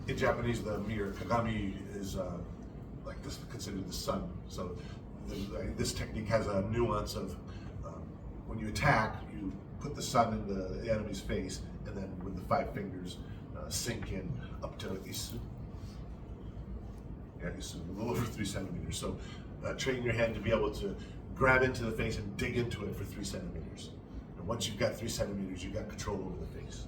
In Japanese, the mirror, kagami, is like this, considered the sun. So this technique has a nuance of when you attack, you put the sun in the enemy's face, and then with the 5 fingers sink in up to isu. Yeah, isu, a little over 3 centimeters. So train your hand to be able to grab into the face and dig into it for 3 centimeters. And once you've got 3 centimeters, you've got control over the face.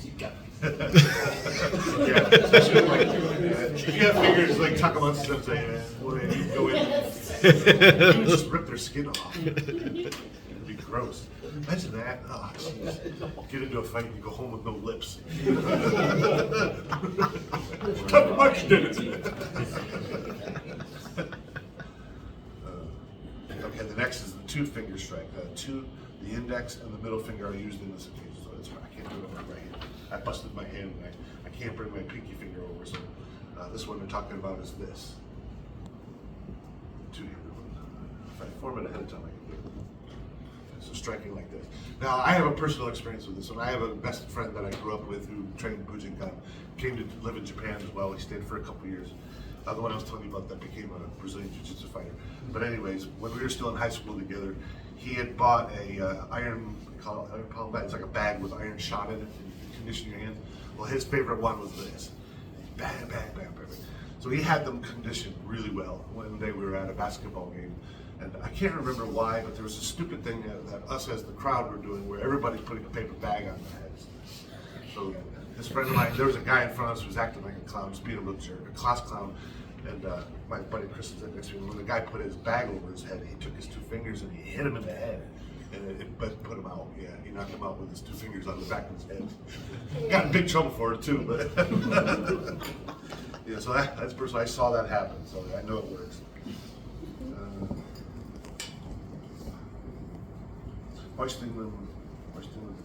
You got Yeah, especially like, if you have fingers like Takamatsu Sensei, where you go in and just rip their skin off. It'd be gross. Imagine that. Oh, jeez. Get into a fight and you go home with no lips. Takamatsu did it. Okay, the next is the 2-finger strike. The index and the middle finger are used in this occasion, so that's why I can't do it on my right hand. I busted my hand and I can't bring my pinky finger over, so this one we're talking about is this. 2-handed one. If I form it ahead of time, I can do it. So striking like this. Now, I have a personal experience with this one. I have a best friend that I grew up with who trained Bujinkan, came to live in Japan as well. He stayed for a couple years. The one I was telling you about that became a Brazilian Jiu-Jitsu fighter. But anyways, when we were still in high school together, he had bought a iron palm bag. It's like a bag with iron shot in it, and you condition your hands. Well, his favorite one was this. Bang, bang, bang, bang, bang. So he had them conditioned really well. One day we were at a basketball game, and I can't remember why, but there was a stupid thing that us as the crowd were doing where everybody's putting a paper bag on their heads. So this friend of mine, there was a guy in front of us who was acting like a clown, just being a little jerk, a class clown. And my buddy Chris was next to me. When the guy put his bag over his head, he took his 2 fingers and he hit him in the head. And it put him out. Yeah, he knocked him out with his 2 fingers on the back of his head. Got in big trouble for it too, but yeah. So that's personal. I saw that happen, so I know it works. Hoisting with the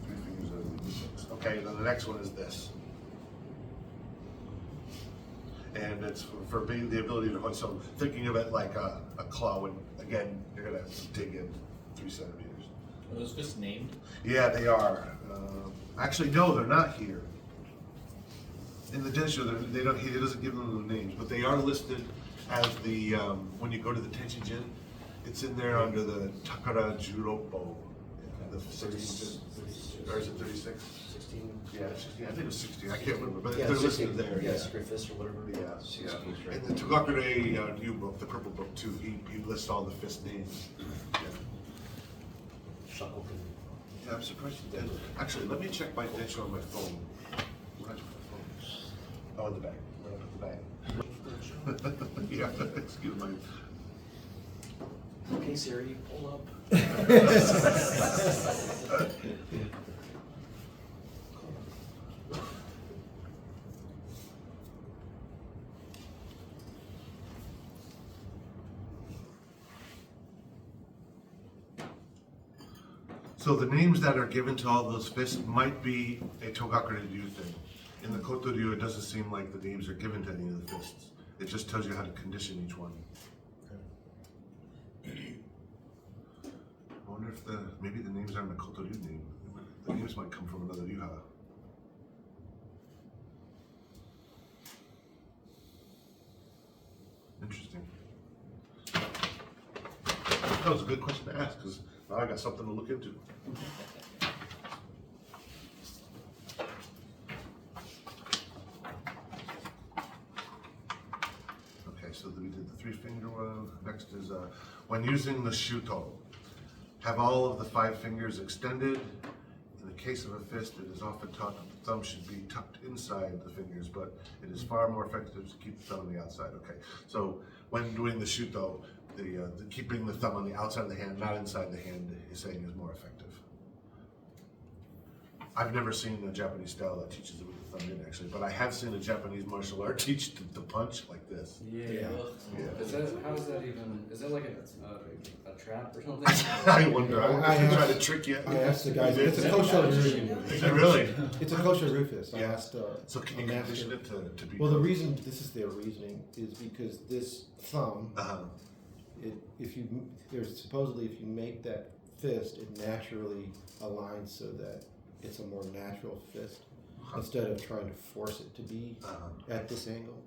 3 fingers over the 6. Okay, then the next one is this. And it's for being the ability to hoist. So thinking of it like a claw, and again, you're gonna dig in 3 centimeters. Are those fists named? Yeah, they are. Actually, no, they're not here. In the Densho, they don't. He doesn't give them the names, but they are listed as the when you go to the Tenshinjin, it's in there under the Takara Juropo. The 16, or is it 36? 16. Yeah, 16. I think it was 16. I can't remember, but Yeah, they're 16, listed there. Yeah, Secret Fist or whatever. Yeah, 16, yeah. right. In the Togakure new book, the purple book too, he lists all the fist names. Yeah. Shakoku. Yeah, I'm surprised he did. Actually, let me check my densho on my phone. Where'd I put the phone? Oh, in the bag. Where I put the bag? Yeah, excuse me. Okay, Siri, pull up. So the names that are given to all those fists might be a Togakure Ryu thing. In the Koto Ryu, it doesn't seem like the names are given to any of the fists. It just tells you how to condition each one. I wonder if maybe the names aren't a Koto Ryu name. The names might come from another Ryuha. Interesting. That was a good question to ask, because now I got something to look into. Okay, so we did the 3-finger one. Next is when using the shuto, have all of the 5 fingers extended. In the case of a fist, it is often taught that the thumb should be tucked inside the fingers, but it is far more effective to keep the thumb on the outside. Okay, so when doing the shuto, the keeping the thumb on the outside of the hand, not inside the hand, is saying is more effective. I've never seen a Japanese style that teaches it with the thumb in, actually, but I have seen a Japanese martial art teach to punch like this. Yeah. Yeah. Is that, how is that even, is that like a trap or something? I wonder. I I try asked- to trick you. I asked the guys, You it's a did? kosher Rufus. Is it really? It's a kosher Rufus. I Yeah. asked So can a you master- condition it to be? Well, the reason, this is their reasoning, is because this thumb, Uh-huh. there's supposedly if you make that fist, it naturally aligns so that it's a more natural fist, instead of trying to force it to be at this angle.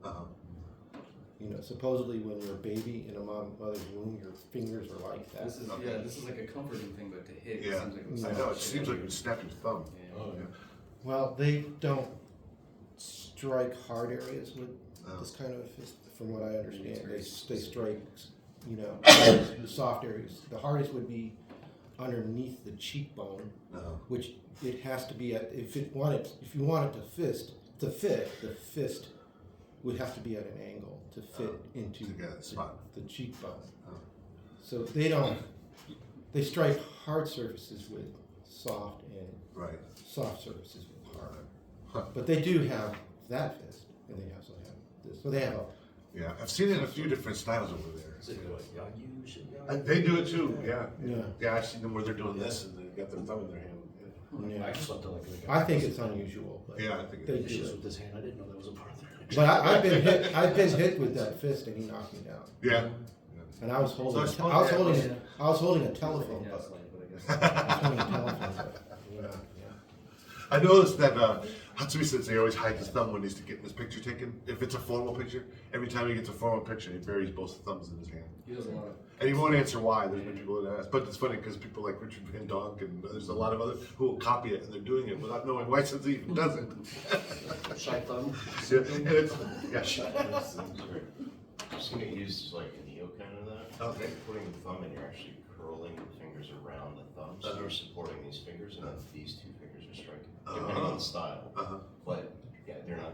You know, supposedly when you're a baby in a mother's womb, your fingers are like that. This is this is like a comforting thing, but to hit, Yeah, it seems like I know, it seems like you snap your thumb. Yeah. Oh, yeah. Well, they don't strike hard areas with Oh. this kind of a fist, from what I understand. They strike, you know, the soft areas. The hardest would be underneath the cheekbone, which it has to be at. If you want it to fit, the fist would have to be at an angle to fit into to get a spot. the cheekbone. Oh. So they strike hard surfaces with soft and Right. soft surfaces with hard. Huh. But they do have that fist, and they also have this. So they have a, Yeah, I've seen it in a few different styles over there. Is it like Yagyu, Shin-Yagyu? They do it too, yeah. yeah. Yeah, I've seen them where they're doing this and they've got their thumb in their hand. Yeah. I just thought that like. I think it's unusual, but Yeah, I think they it do Issues it. with this hand, I didn't know that was a part of their. But I've been hit with that fist, and he knocked me down. Yeah. And I was holding, So I was yeah, holding, yeah. I was holding a telephone. Yeah, But it's like, but I guess. I was holding a telephone. But, yeah. I noticed that Hatsumi says he always hides his thumb when he's getting his picture taken. If it's a formal picture, every time he gets a formal picture, he buries both thumbs in his hand. He does a lot of. And he won't answer why. There's been people that ask, but it's funny because people like Richard Van Donk and there's a lot of others who will copy it and they're doing it without knowing why since he even does it. Shy thumb. Yeah, and it's, I've seen it used as like a neo kind of that. Okay. Like putting the thumb in, you're actually curling the fingers around the thumb, so you're supporting these fingers, and then these two fingers are striking, depending on the style. But yeah, they're not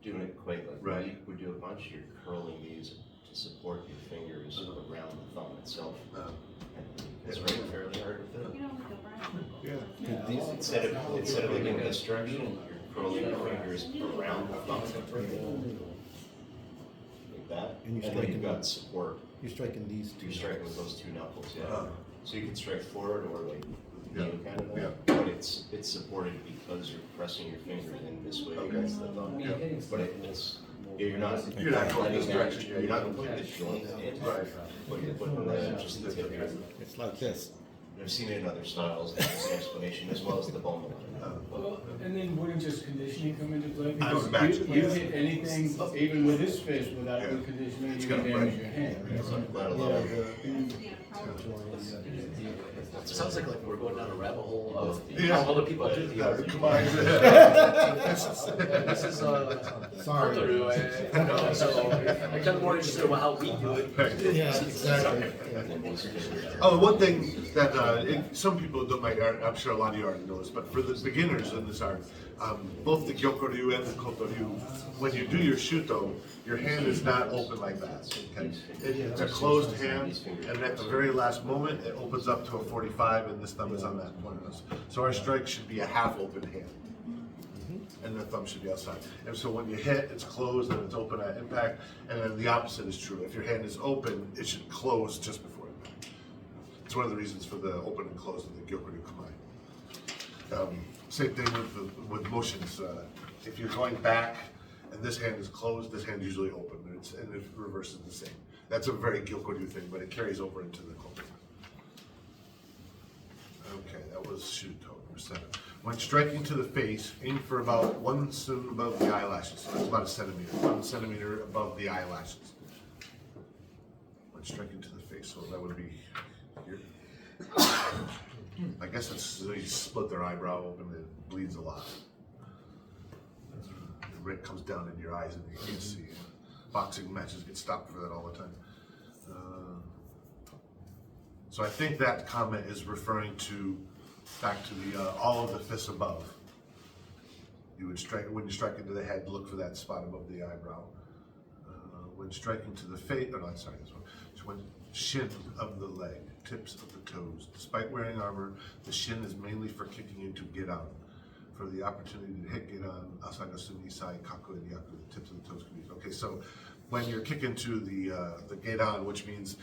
doing it quite like Right. we would do a bunch. You're curling these to support your fingers around the thumb itself. And it's really fairly hard to fit. yeah. Instead of like in this direction, you're curling your fingers around the thumb. Like that, And you're then striking you've got support. You're striking these two. You're striking with those two knuckles, yeah. Uh-huh. So you can strike forward or like Yeah, knee kind of yeah. that, but it's supported because you're pressing your fingers in this way Okay. against the thumb. Yeah, hitting But stuff it's, yeah, you're not. You're not going letting this that- direction, yeah. You're not gonna put the joint in, Right. but you're putting the, just the tip here. It's like this. I've seen it in other styles, and there's an explanation, as well as the bone line. Well, and then wouldn't just conditioning come into play? I would Because imagine, you yes. hit anything, even with this fist, without Yeah. good conditioning, It's you can gonna damage break. your hand. Let Yeah, alone, It sounds like we're going down a rabbit hole of Yeah. how other people do the art. Come on. This is, Sorry. Kotaru, I know, so I'm kind of more interested in how we do it. Yeah, exactly. Yeah. Oh, one thing that some people don't might, I'm sure a lot of you already know this, but for the beginners in this art, both the Gyokoryu and the Kotoryu, when you do your shuto, your hand is not open like that. Okay? It's a closed hand, and at the very last moment, it opens up to a 45, and this thumb is on that point. So our strike should be a half open hand, and the thumb should be outside. And so when you hit, it's closed and it's open at impact, and then the opposite is true. If your hand is open, it should close just before impact. It's one of the reasons for the open and close of the Gyokuryu Kamae. Same thing with motions. If you're going back and this hand is closed, this hand is usually open, and it reverses the same. That's a very Gyokuryu thing, but it carries over into the Koto. Okay, that was Shuto, number 7. When striking to the face, aim for about 1 cm above the eyelashes. So that's about a centimeter. 1 centimeter above the eyelashes. When striking to the face, so that would be here. I guess it's they split their eyebrow open and it bleeds a lot. The red comes down in your eyes and you can't see. Boxing matches get stopped for that all the time. So I think that comment is referring to back to the all of the fists above. You would strike when you strike into the head. Look for that spot above the eyebrow. When striking to the face, oh no, sorry, this one. When shin of the leg, tips of the toes. Despite wearing armor, the shin is mainly for kicking into Gedan. For the opportunity to hit Gedan, Asagasumi, Sai, Kaku, and Yaku, the tips of the toes can be used. Okay, so when you're kicking to the Gedan, which means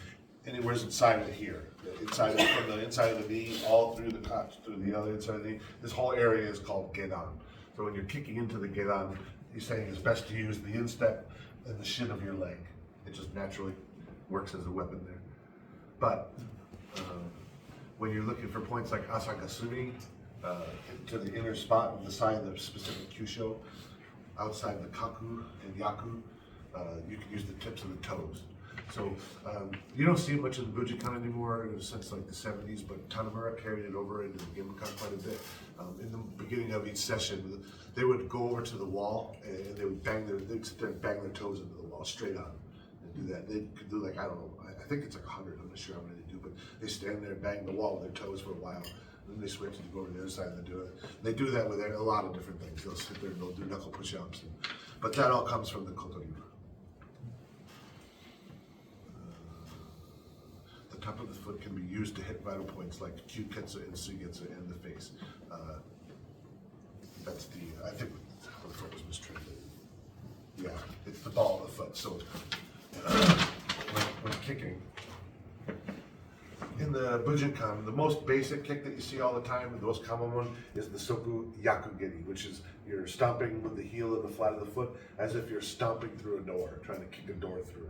anywhere inside of here, inside of, from the inside of the knee, all through the crotch, through the other inside of the knee, this whole area is called Gedan. So when you're kicking into the Gedan, he's saying it's best to use the instep and the shin of your leg. It just naturally works as a weapon there. But when you're looking for points like Asagasumi, to the inner spot of the side of the specific Kyusho, outside the kaku and yaku, you can use the tips of the toes. So you don't see it much in the Bujikan anymore since like the 70s, but Tanamura carried it over into the Gembukan quite a bit. In the beginning of each session, they would go over to the wall and they would they'd sit there and bang their toes into the wall straight on and do that. They could do like, I don't know, I think it's like 100, I'm not sure how many they do, but they stand there and bang the wall with their toes for a while. Then they switch and go over to the other side and they do it. They do that with a lot of different things. They'll sit there and they'll do knuckle push-ups. But that all comes from the Kotoryu. The top of the foot can be used to hit vital points like Kyuketsu and Sugetsu and the face. That's the, I think the foot was mistranslated. Yeah, it's the ball of the foot. So when kicking, in the Bujinkan, the most basic kick that you see all the time, the most common one, is the Soku Yakugiri, which is you're stomping with the heel of the flat of the foot as if you're stomping through a door, trying to kick a door through.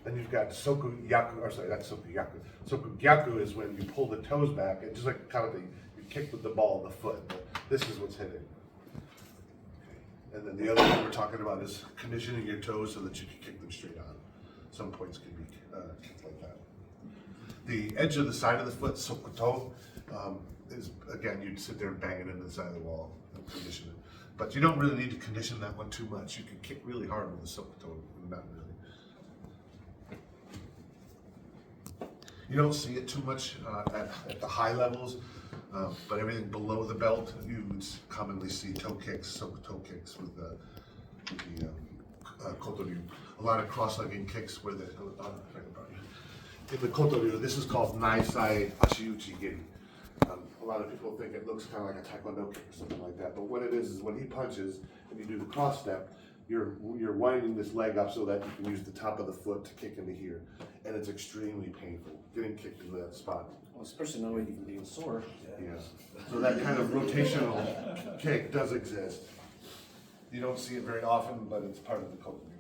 Then you've got Soku Yaku, or sorry, that's Soku Yaku. Soku Gyaku is when you pull the toes back, and just like kind of you kick with the ball of the foot. This is what's hitting. Okay. And then the other thing we're talking about is conditioning your toes so that you can kick them straight on. Some points can be kicked like that. The edge of the side of the foot, sokuto, is, again, you'd sit there and bang it into the side of the wall and condition it. But you don't really need to condition that one too much. You can kick really hard with the sokuto, not really. You don't see it too much at the high levels, but everything below the belt, you would commonly see toe kicks, sokuto kicks with the kotoryu. A lot of cross-legging kicks where the in the kotoryu, this is called naisai ashiuchi giri. A lot of people think it looks kind of like a taekwondo kick or something like that, but what it is when he punches and you do the cross step, you're winding this leg up so that you can use the top of the foot to kick into here, and it's extremely painful getting kicked into that spot. Well, especially knowing you can be sore. Yeah. So that kind of rotational kick does exist. You don't see it very often, but it's part of the kotoryu.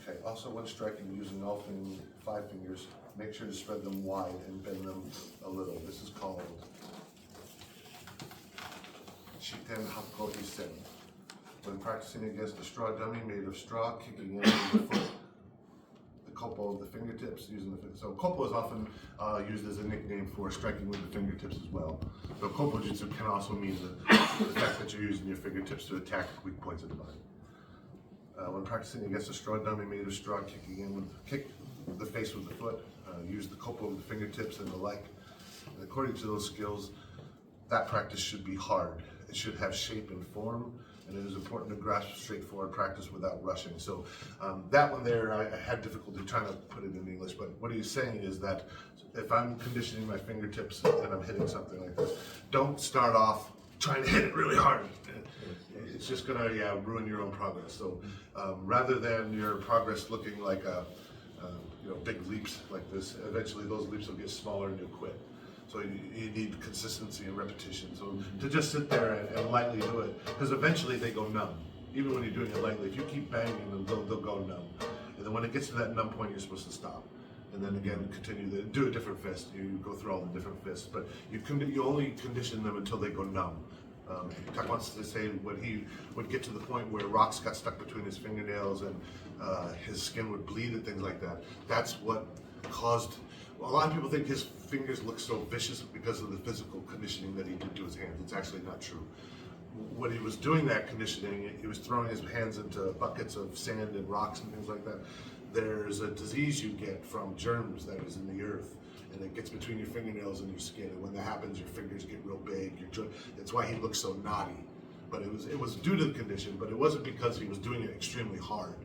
Okay, also when striking using all 5 fingers, make sure to spread them wide and bend them a little. This is called Shiten Hakko Isen. When practicing against a straw dummy made of straw, kicking in with the foot, the koppo of the fingertips, using the so koppo is often used as a nickname for striking with the fingertips as well. So koppo jutsu can also mean the fact that you're using your fingertips to attack weak points of the body. When practicing against a straw dummy made of straw, kicking in with kick the face with the foot, use the koppo of the fingertips and the like. And according to those skills, that practice should be hard. It should have shape and form, and it is important to grasp straightforward practice without rushing. So that one there, I had difficulty trying to put it in English, but what he's saying is that if I'm conditioning my fingertips and I'm hitting something like this, don't start off trying to hit it really hard. It's just gonna ruin your own progress. So rather than your progress looking like big leaps like this, eventually those leaps will get smaller and you'll quit. So you need consistency and repetition. So to just sit there and lightly do it, because eventually they go numb. Even when you're doing it lightly, if you keep banging them, they'll go numb. And then when it gets to that numb point, you're supposed to stop. And then again, continue to do a different fist. You go through all the different fists, but you only condition them until they go numb. Tuck wants to say when he would get to the point where rocks got stuck between his fingernails and his skin would bleed and things like that. That's what caused. A lot of people think his fingers look so vicious because of the physical conditioning that he did to his hands. It's actually not true. When he was doing that conditioning, he was throwing his hands into buckets of sand and rocks and things like that. There's a disease you get from germs that is in the earth, and it gets between your fingernails and your skin. And when that happens, your fingers get real big. That's why he looks so knotty. But it was due to the condition, but it wasn't because he was doing it extremely hard.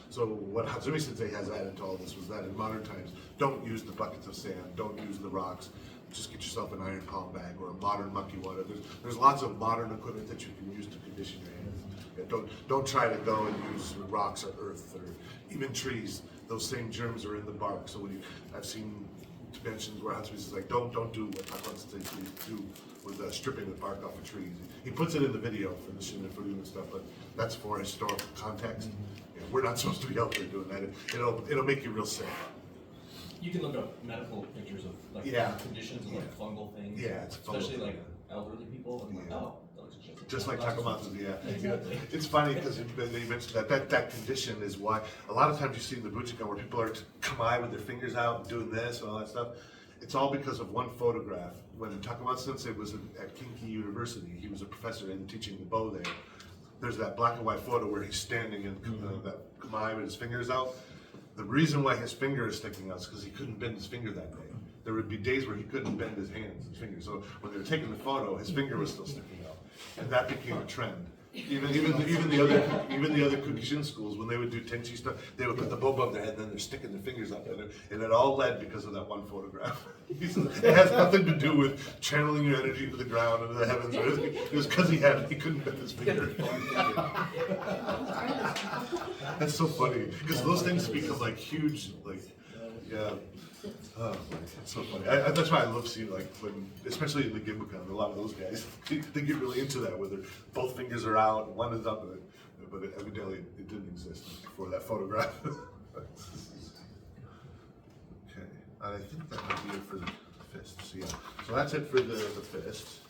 So what Hatsumi Sensei has added to all this was that in modern times, don't use the buckets of sand, don't use the rocks. Just get yourself an iron palm bag or a modern mucky water. There's lots of modern equipment that you can use to condition your hands. Yeah, don't try to go and use rocks or earth or even trees. Those same germs are in the bark. So I've seen dimensions where Hatsumi says like, don't do what Takwan Sensei do with stripping the bark off of trees. He puts it in the video for the Shinen Furu and stuff, but that's for historical context. we're not supposed to be out there doing that. It'll make you real sick. You can look up medical pictures of like Yeah. conditions and like fungal things. Yeah, it's fungal. Especially like elderly people, and like, Yeah. oh, that looks Just like Takamatsu, yeah. Exactly. It's funny because you mentioned that condition is why a lot of times you see in the Bujinkan where people are kamae with their fingers out and doing this and all that stuff. It's all because of one photograph. When Takamatsu Sensei was at Kinki University, he was a professor and teaching the bow there. There's that black and white photo where he's standing in that kamae with his fingers out. The reason why his finger is sticking out is because he couldn't bend his finger that day. There would be days where he couldn't bend his hands and fingers. So when they were taking the photo, his finger was still sticking out, and that became a trend. Even the other Kukishin schools, when they would do tenchi stuff, they would put the bow above their head, and then they're sticking their fingers up, and it all led because of that one photograph. It has nothing to do with channeling your energy into the ground into the heavens or anything. It was because he couldn't bend his finger. That's so funny because those things become like huge, like yeah. Oh, that's so funny. That's why I love seeing especially in the Gimbukan, a lot of those guys, they get really into that, where both fingers are out, and one is up, but evidently it didn't exist before that photograph. Okay, I think that might be it for the fists. Yeah, so that's it for the fists.